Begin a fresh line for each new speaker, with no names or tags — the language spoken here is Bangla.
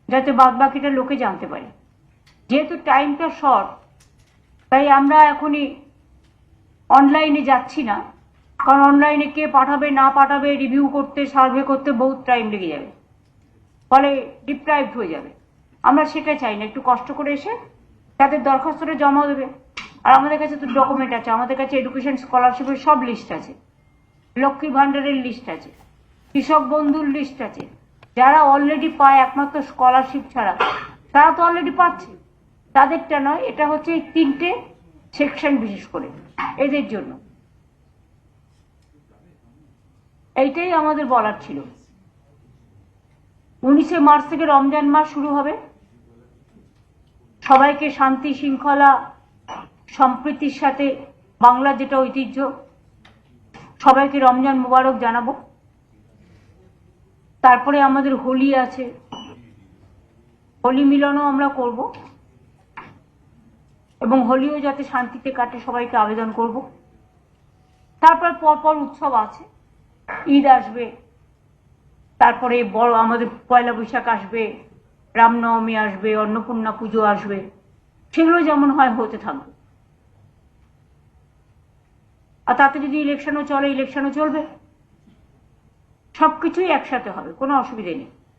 যাতে বাদ বাকিটা লোকে জানতে পারে। যেহেতু টাইমটা শর্ট, তাই আমরা এখনই অনলাইনে যাচ্ছি না, কারণ অনলাইনে কে পাঠাবে না পাঠাবে রিভিউ করতে, সার্ভে করতে বহুত টাইম লেগে যাবে, ফলে ডিপ্রাইভড হয়ে যাবে। আমরা সেটা চাই না, একটু কষ্ট করে এসে তাদের দরখাস্তটা জমা দেবে। আর আমাদের কাছে তো ডকুমেন্ট আছে, আমাদের কাছে এডুকেশন স্কলারশিপের সব লিস্ট আছে, লক্ষ্মী ভান্ডারের লিস্ট আছে, কৃষক বন্ধুর লিস্ট আছে। যারা অলরেডি পায় একমাত্র স্কলারশিপ ছাড়া, তারা তো অলরেডি পাচ্ছে, তাদেরটা নয়। এটা হচ্ছে এই 3টে সেকশন বিশেষ করে এদের জন্য। এইটাই আমাদের বলার ছিল। 19শে মার্চ থেকে রমজান মাস শুরু হবে। সবাইকে শান্তি শৃঙ্খলা সম্প্রীতির সাথে বাংলা যেটা ঐতিহ্য, সবাইকে রমজান মুবারক জানাবো। তারপরে আমাদের হোলি আছে, হোলি মিলনও আমরা করব এবং হোলিও যাতে শান্তিতে কাটে সবাইকে আবেদন করব। তারপর পরপর উৎসব আছে, ঈদ আসবে, তারপরে বড় আমাদের পয়লা বৈশাখ আসবে, রামনবমী আসবে, অন্নপূর্ণা পুজো আসবে, সেগুলো যেমন হয় হতে থাকবে। আর তাতে যদি ইলেকশনও চলে, ইলেকশনও চলবে, সবকিছুই একসাথে হবে, কোনো অসুবিধে নেই।